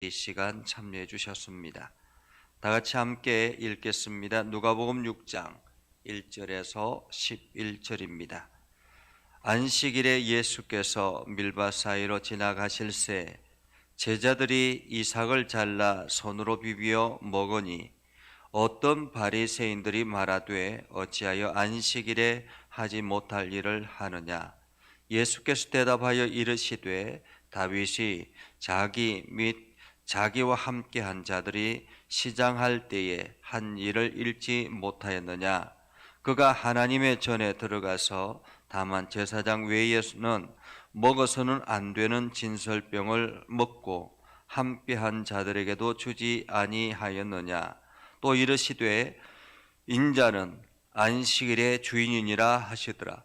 이 시간 참여해 주셨습니다. 다 같이 함께 읽겠습니다. 누가복음 6장 1절에서 11절입니다. 안식일에 예수께서 밀밭 사이로 지나가실새 제자들이 이삭을 잘라 손으로 비비어 먹으니 어떤 바리새인들이 말하되 어찌하여 안식일에 하지 못할 일을 하느냐. 예수께서 대답하여 이르시되 다윗이 자기 및 자기와 함께한 자들이 시장할 때에 한 일을 잃지 못하였느냐. 그가 하나님의 전에 들어가서 다만 제사장 외에는 먹어서는 안 되는 진설병을 먹고 함께한 자들에게도 주지 아니하였느냐. 또 이르시되 인자는 안식일의 주인이니라 하시더라.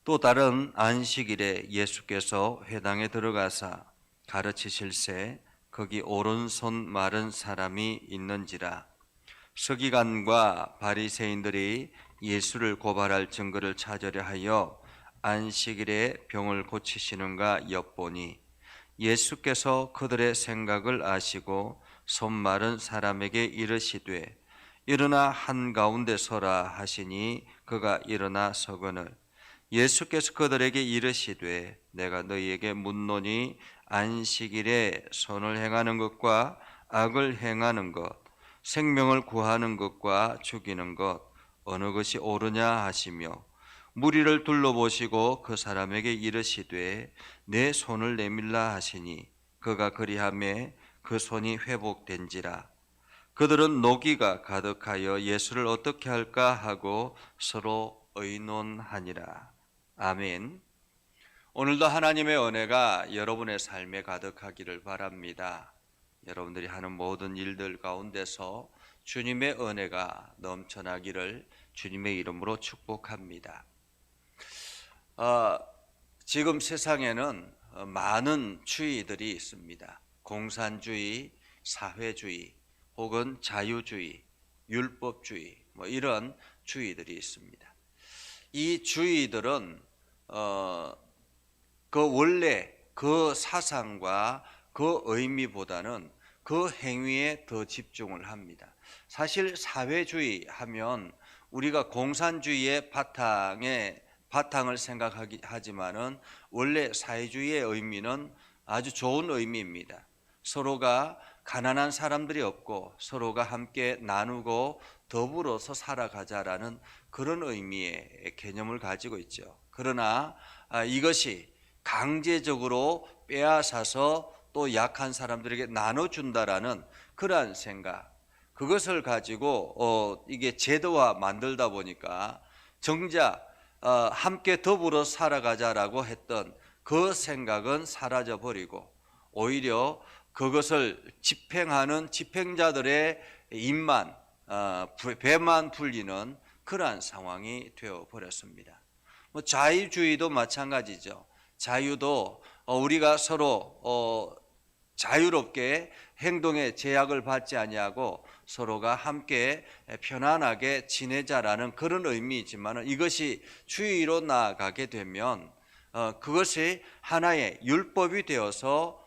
또 다른 안식일에 예수께서 회당에 들어가사 가르치실새 거기 오른손 마른 사람이 있는지라. 서기관과 바리새인들이 예수를 고발할 증거를 찾으려 하여 안식일에 병을 고치시는가 엿보니 예수께서 그들의 생각을 아시고 손 마른 사람에게 이르시되 일어나 한가운데 서라 하시니 그가 일어나 서거늘 예수께서 그들에게 이르시되 내가 너희에게 묻노니 안식일에 선을 행하는 것과 악을 행하는 것, 생명을 구하는 것과 죽이는 것 어느 것이 옳으냐 하시며 무리를 둘러보시고 그 사람에게 이르시되 내 손을 내밀라 하시니 그가 그리하매 그 손이 회복된지라. 그들은 노기가 가득하여 예수를 어떻게 할까 하고 서로 의논하니라. 아멘. 오늘도 하나님의 은혜가 여러분의 삶에 가득하기를 바랍니다. 여러분들이 하는 모든 일들 가운데서 주님의 은혜가 넘쳐나기를 주님의 이름으로 축복합니다. 지금 세상에는 많은 주의들이 있습니다. 공산주의, 사회주의, 혹은 자유주의, 율법주의, 이런 주의들이 있습니다. 이 주의들은 그 원래 그 사상과 그 의미보다는 그 행위에 더 집중을 합니다. 사실 사회주의 하면 우리가 공산주의의 바탕을 생각하지만은 원래 사회주의의 의미는 아주 좋은 의미입니다. 서로가 가난한 사람들이 없고 서로가 함께 나누고 더불어서 살아가자라는 그런 의미의 개념을 가지고 있죠. 그러나 이것이 강제적으로 빼앗아서 또 약한 사람들에게 나눠준다라는 그러한 생각, 그것을 가지고 이게 제도화 만들다 보니까 정작 함께 더불어 살아가자라고 했던 그 생각은 사라져 버리고 오히려 그것을 집행하는 집행자들의 입만 배만 불리는 그러한 상황이 되어 버렸습니다. 자유주의도 마찬가지죠. 자유도 우리가 서로 자유롭게 행동에 제약을 받지 아니하고 서로가 함께 편안하게 지내자라는 그런 의미이지만 이것이 주의로 나아가게 되면 그것이 하나의 율법이 되어서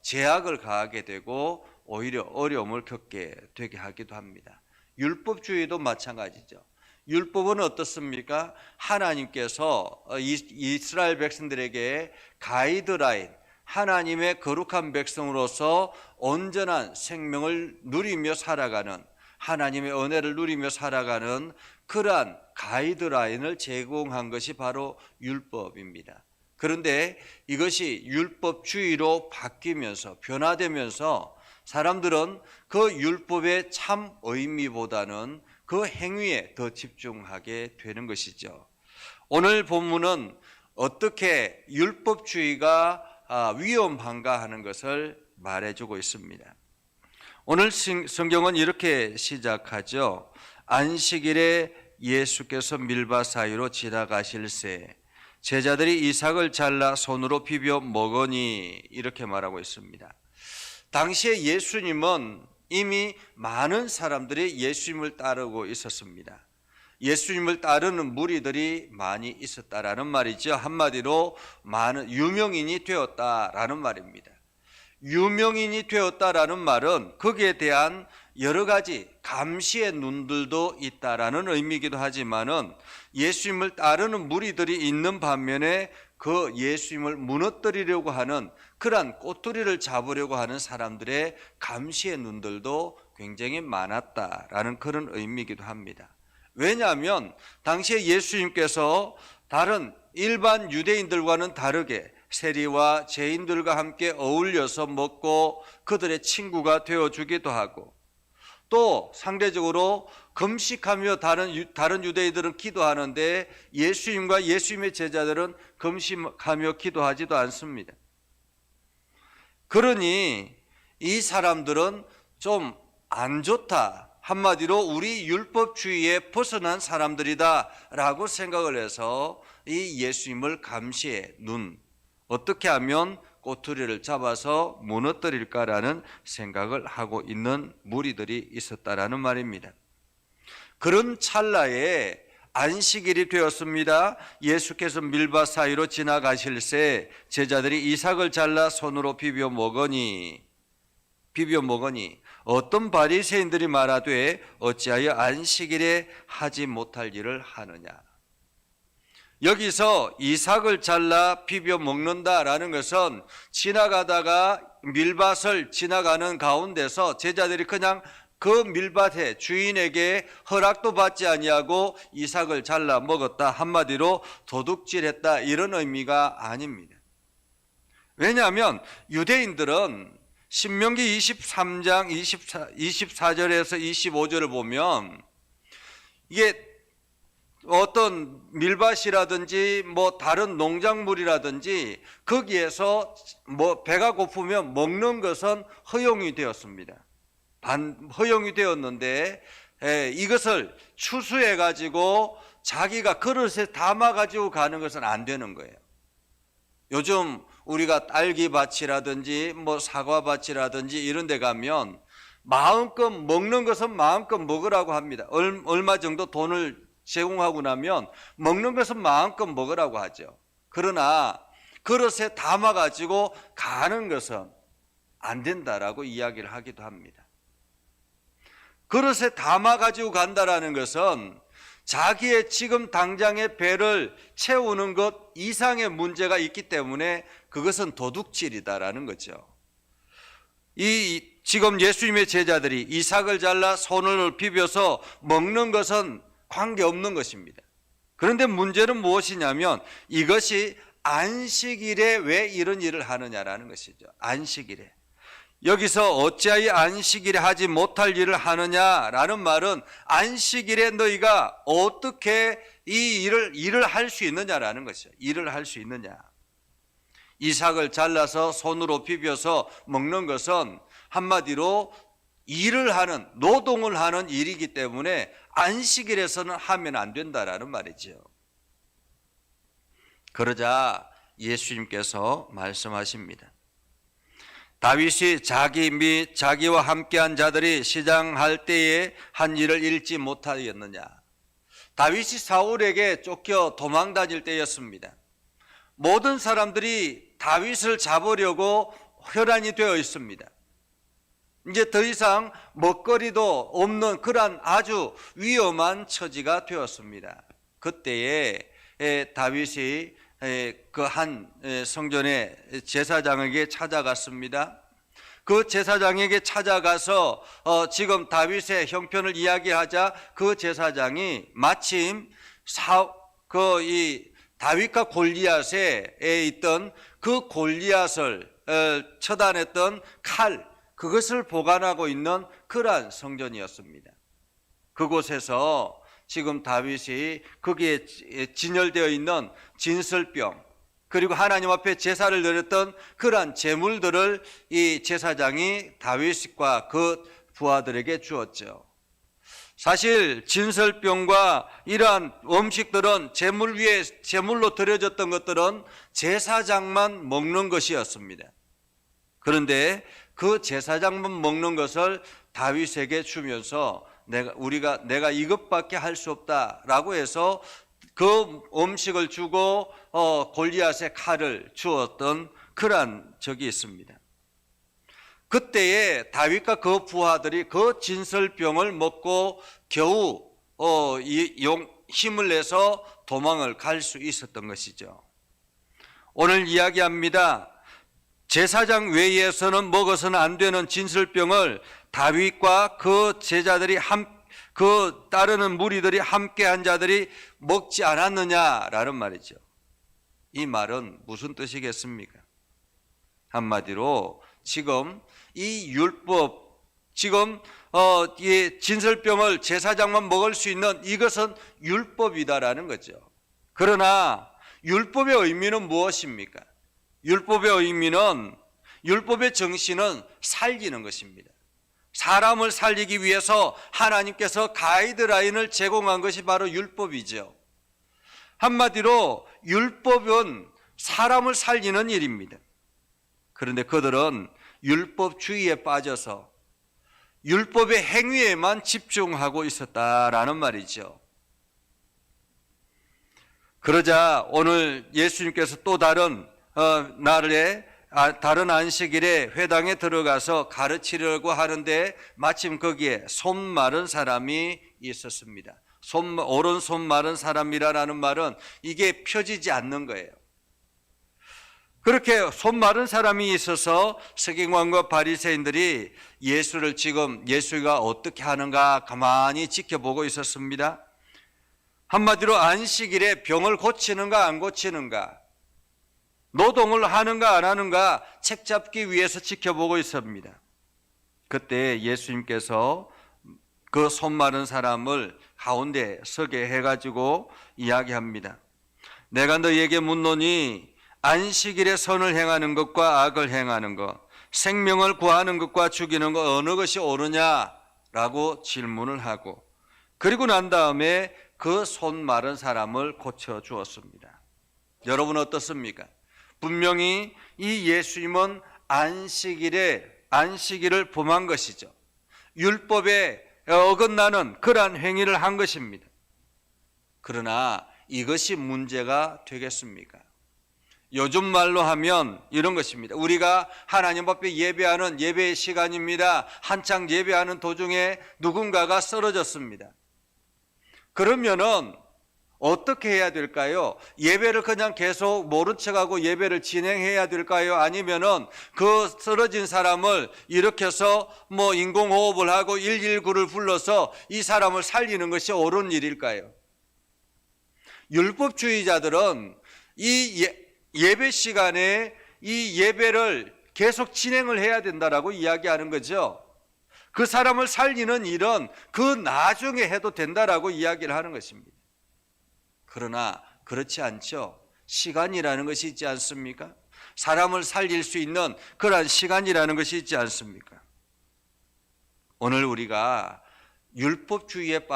제약을 가하게 되고 오히려 어려움을 겪게 되게 하기도 합니다. 율법주의도 마찬가지죠. 율법은 어떻습니까? 하나님께서 이스라엘 백성들에게 가이드라인, 하나님의 거룩한 백성으로서 온전한 생명을 누리며 살아가는, 하나님의 은혜를 누리며 살아가는 그러한 가이드라인을 제공한 것이 바로 율법입니다. 그런데 이것이 율법주의로 바뀌면서 변화되면서 사람들은 그 율법의 참 의미보다는 그 행위에 더 집중하게 되는 것이죠. 오늘 본문은 어떻게 율법주의가 위험한가 하는 것을 말해주고 있습니다. 오늘 성경은 이렇게 시작하죠. 안식일에 예수께서 밀밭 사이로 지나가실새 제자들이 이삭을 잘라 손으로 비벼 먹으니 이렇게 말하고 있습니다. 당시에 예수님은 이미 많은 사람들이 예수님을 따르고 있었습니다. 예수님을 따르는 무리들이 많이 있었다라는 말이죠. 한마디로 많은 유명인이 되었다라는 말입니다. 유명인이 되었다라는 말은 거기에 대한 여러 가지 감시의 눈들도 있다라는 의미이기도 하지만은 예수님을 따르는 무리들이 있는 반면에 그 예수님을 무너뜨리려고 하는 그러한 꼬투리를 잡으려고 하는 사람들의 감시의 눈들도 굉장히 많았다라는 그런 의미이기도 합니다. 왜냐하면 당시에 예수님께서 다른 일반 유대인들과는 다르게 세리와 죄인들과 함께 어울려서 먹고 그들의 친구가 되어주기도 하고, 또 상대적으로 금식하며 다른 유대인들은 기도하는데 예수님과 예수님의 제자들은 금식하며 기도하지도 않습니다. 그러니 이 사람들은 좀 안 좋다, 한마디로 우리 율법주의에 벗어난 사람들이다 라고 생각을 해서 이 예수님을 감시의 눈, 어떻게 하면 꼬투리를 잡아서 무너뜨릴까라는 생각을 하고 있는 무리들이 있었다라는 말입니다. 그런 찰나에 안식일이 되었습니다. 예수께서 밀밭 사이로 지나가실새 제자들이 이삭을 잘라 손으로 비벼 먹으니 어떤 바리새인들이 말하되 어찌하여 안식일에 하지 못할 일을 하느냐. 여기서 이삭을 잘라 비벼 먹는다라는 것은 지나가다가 밀밭을 지나가는 가운데서 제자들이 그냥 그 밀밭에 주인에게 허락도 받지 아니하고 이삭을 잘라 먹었다, 한마디로 도둑질했다, 이런 의미가 아닙니다. 왜냐하면 유대인들은 신명기 23장 24절에서 25절을 보면 이게 어떤 밀밭이라든지 뭐 다른 농작물이라든지 거기에서 뭐 배가 고프면 먹는 것은 허용이 되었습니다. 허용이 되었는데 이것을 추수해 가지고 자기가 그릇에 담아 가지고 가는 것은 안 되는 거예요. 요즘 우리가 딸기밭이라든지 뭐 사과밭이라든지 이런 데 가면 마음껏 먹는 것은 마음껏 먹으라고 합니다. 얼마 정도 돈을 제공하고 나면 먹는 것은 마음껏 먹으라고 하죠. 그러나 그릇에 담아 가지고 가는 것은 안 된다라고 이야기를 하기도 합니다. 그릇에 담아 가지고 간다라는 것은 자기의 지금 당장의 배를 채우는 것 이상의 문제가 있기 때문에 그것은 도둑질이다라는 거죠. 지금 예수님의 제자들이 이삭을 잘라 손을 비벼서 먹는 것은 관계없는 것입니다. 그런데 문제는 무엇이냐면 이것이 안식일에 왜 이런 일을 하느냐라는 것이죠. 안식일에. 여기서 어찌하여 안식일에 하지 못할 일을 하느냐라는 말은 안식일에 너희가 어떻게 이 일을 할 수 있느냐라는 것이죠. 일을 할 수 있느냐. 이삭을 잘라서 손으로 비벼서 먹는 것은 한마디로 일을 하는, 노동을 하는 일이기 때문에 안식일에서는 하면 안 된다라는 말이죠. 그러자 예수님께서 말씀하십니다. 다윗이 자기 및 자기와 함께한 자들이 시장할 때에 한 일을 잃지 못하였느냐. 다윗이 사울에게 쫓겨 도망 다닐 때였습니다. 모든 사람들이 다윗을 잡으려고 혈안이 되어 있습니다. 이제 더 이상 먹거리도 없는 그러한 아주 위험한 처지가 되었습니다. 그때에 다윗이 그 한 성전의 제사장에게 찾아갔습니다. 그 제사장에게 찾아가서 지금 다윗의 형편을 이야기하자 그 제사장이 마침 이 다윗과 골리앗에 있던 그 골리앗을 처단했던 칼, 그것을 보관하고 있는 그러한 성전이었습니다. 그곳에서 지금 다윗이 거기에 진열되어 있는 진설병, 그리고 하나님 앞에 제사를 드렸던 그러한 제물들을 이 제사장이 다윗과 그 부하들에게 주었죠. 사실 진설병과 이러한 음식들은 제물 위에 제물로 드려졌던 것들은 제사장만 먹는 것이었습니다. 그런데 그 제사장만 먹는 것을 다윗에게 주면서 내가 이것밖에 할 수 없다라고 해서 그 음식을 주고 골리앗의 칼을 주었던 그러한 적이 있습니다. 그때에 다윗과 그 부하들이 그 진설병을 먹고 겨우 힘을 내서 도망을 갈 수 있었던 것이죠. 오늘 이야기합니다. 제사장 외에서는 먹어서는 안 되는 진설병을 다윗과 그 제자들이 그 따르는 무리들이 함께한 자들이 먹지 않았느냐라는 말이죠. 이 말은 무슨 뜻이겠습니까? 한마디로 지금 이 율법, 지금 이 진설병을 제사장만 먹을 수 있는 이것은 율법이다라는 거죠. 그러나 율법의 의미는 무엇입니까? 율법의 의미는, 율법의 정신은 살리는 것입니다. 사람을 살리기 위해서 하나님께서 가이드라인을 제공한 것이 바로 율법이죠. 한마디로 율법은 사람을 살리는 일입니다. 그런데 그들은 율법주의에 빠져서 율법의 행위에만 집중하고 있었다라는 말이죠. 그러자 오늘 예수님께서 또 다른 날에 다른 안식일에 회당에 들어가서 가르치려고 하는데 마침 거기에 손 마른 사람이 있었습니다. 오른손 마른 사람이라는 말은 이게 펴지지 않는 거예요. 그렇게 손 마른 사람이 있어서 서기관과 바리새인들이 예수를 지금 예수가 어떻게 하는가 가만히 지켜보고 있었습니다. 한마디로 안식일에 병을 고치는가 안 고치는가, 노동을 하는가 안 하는가 책 잡기 위해서 지켜보고 있습니다. 그때 예수님께서 그 손 마른 사람을 가운데 서게 해가지고 이야기합니다. 내가 너희에게 묻노니 안식일에 선을 행하는 것과 악을 행하는 것, 생명을 구하는 것과 죽이는 것 어느 것이 옳으냐라고 질문을 하고, 그리고 난 다음에 그 손 마른 사람을 고쳐주었습니다. 여러분 어떻습니까? 분명히 이 예수님은 안식일을 범한 것이죠. 율법에 어긋나는 그러한 행위를 한 것입니다. 그러나 이것이 문제가 되겠습니까? 요즘 말로 하면 이런 것입니다. 우리가 하나님 앞에 예배하는 예배의 시간입니다. 한창 예배하는 도중에 누군가가 쓰러졌습니다. 그러면은 어떻게 해야 될까요? 예배를 그냥 계속 모른 척하고 예배를 진행해야 될까요? 아니면은 그 쓰러진 사람을 일으켜서 인공호흡을 하고 119를 불러서 이 사람을 살리는 것이 옳은 일일까요? 율법주의자들은 이 예배 시간에 이 예배를 계속 진행을 해야 된다라고 이야기하는 거죠. 그 사람을 살리는 일은 그 나중에 해도 된다라고 이야기를 하는 것입니다. 그러나 그렇지 않죠. 시간이라는 것이 있지 않습니까? 사람을 살릴 수 있는 그러한 시간이라는 것이 있지 않습니까? 오늘 우리가 율법주의에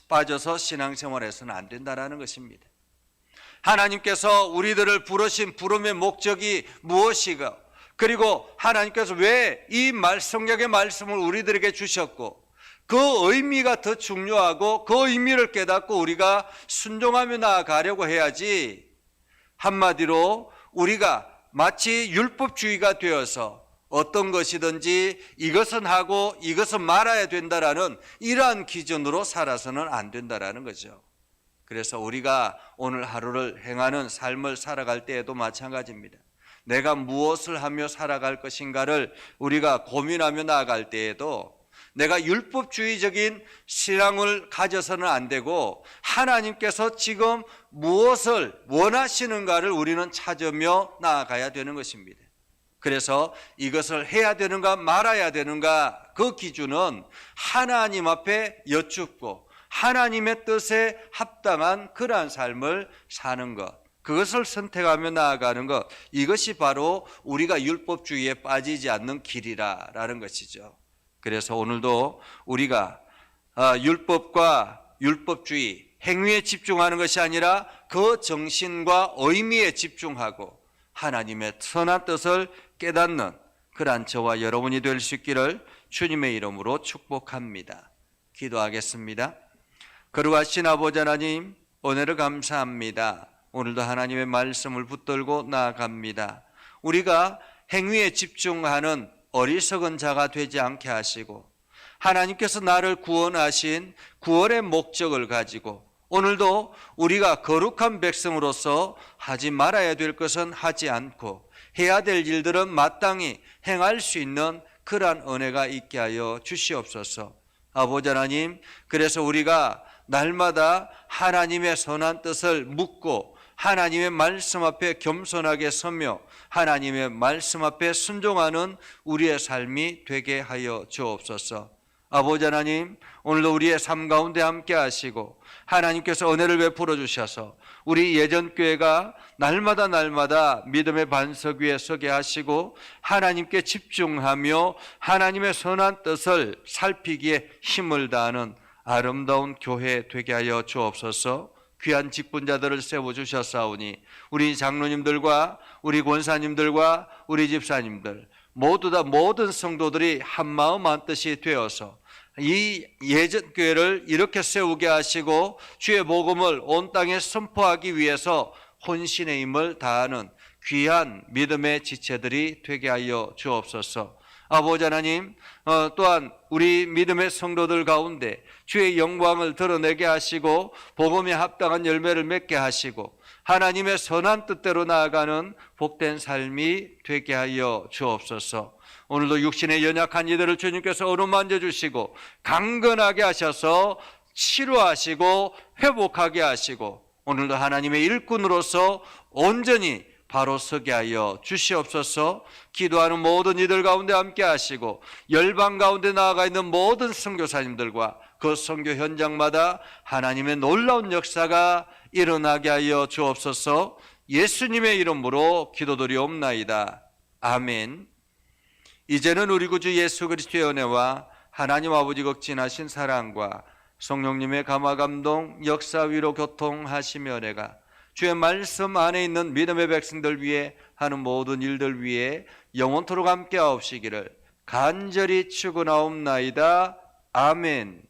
빠져서 신앙생활해서는 안 된다라는 것입니다. 하나님께서 우리들을 부르신 부름의 목적이 무엇이고, 그리고 하나님께서 왜 이 성경의 말씀을 우리들에게 주셨고, 그 의미가 더 중요하고 그 의미를 깨닫고 우리가 순종하며 나아가려고 해야지, 한마디로 우리가 마치 율법주의가 되어서 어떤 것이든지 이것은 하고 이것은 말아야 된다라는 이러한 기준으로 살아서는 안 된다라는 거죠. 그래서 우리가 오늘 하루를 행하는 삶을 살아갈 때에도 마찬가지입니다. 내가 무엇을 하며 살아갈 것인가를 우리가 고민하며 나아갈 때에도 내가 율법주의적인 신앙을 가져서는 안 되고 하나님께서 지금 무엇을 원하시는가를 우리는 찾으며 나아가야 되는 것입니다. 그래서 이것을 해야 되는가 말아야 되는가 그 기준은 하나님 앞에 여쭙고 하나님의 뜻에 합당한 그러한 삶을 사는 것, 그것을 선택하며 나아가는 것, 이것이 바로 우리가 율법주의에 빠지지 않는 길이라는 것이죠. 그래서 오늘도 우리가 율법과 율법주의, 행위에 집중하는 것이 아니라 그 정신과 의미에 집중하고 하나님의 선한 뜻을 깨닫는 그러한 저와 여러분이 될 수 있기를 주님의 이름으로 축복합니다. 기도하겠습니다. 거룩하신 아버지 하나님, 오늘을 감사합니다. 오늘도 하나님의 말씀을 붙들고 나아갑니다. 우리가 행위에 집중하는 어리석은 자가 되지 않게 하시고 하나님께서 나를 구원하신 구원의 목적을 가지고 오늘도 우리가 거룩한 백성으로서 하지 말아야 될 것은 하지 않고 해야 될 일들은 마땅히 행할 수 있는 그러한 은혜가 있게 하여 주시옵소서. 아버지 하나님, 그래서 우리가 날마다 하나님의 선한 뜻을 묻고 하나님의 말씀 앞에 겸손하게 서며 하나님의 말씀 앞에 순종하는 우리의 삶이 되게 하여 주옵소서. 아버지 하나님, 오늘도 우리의 삶 가운데 함께 하시고 하나님께서 은혜를 베풀어 주셔서 우리 예전교회가 날마다 믿음의 반석 위에 서게 하시고 하나님께 집중하며 하나님의 선한 뜻을 살피기에 힘을 다하는 아름다운 교회 되게 하여 주옵소서. 귀한 직분자들을 세워주셨사오니 우리 장로님들과 우리 권사님들과 우리 집사님들 모두 다 모든 성도들이 한마음 한뜻이 되어서 이 예전교회를 이렇게 세우게 하시고 주의 복음을 온 땅에 선포하기 위해서 혼신의 힘을 다하는 귀한 믿음의 지체들이 되게 하여 주옵소서. 아버지 하나님, 또한 우리 믿음의 성도들 가운데 주의 영광을 드러내게 하시고 복음에 합당한 열매를 맺게 하시고 하나님의 선한 뜻대로 나아가는 복된 삶이 되게 하여 주옵소서. 오늘도 육신의 연약한 이들을 주님께서 어루만져 주시고 강건하게 하셔서 치료하시고 회복하게 하시고 오늘도 하나님의 일꾼으로서 온전히 바로 서게 하여 주시옵소서. 기도하는 모든 이들 가운데 함께 하시고 열방 가운데 나아가 있는 모든 선교사님들과 그 선교 현장마다 하나님의 놀라운 역사가 일어나게 하여 주옵소서. 예수님의 이름으로 기도드리옵나이다. 아멘. 이제는 우리 구주 예수 그리스도의 은혜와 하나님 아버지 극진하신 사랑과 성령님의 감화감동 역사 위로 교통하시며 은혜가 주의 말씀 안에 있는 믿음의 백성들 위해 하는 모든 일들 위해 영원토록 함께 하옵시기를 간절히 축원하옵나이다. 아멘.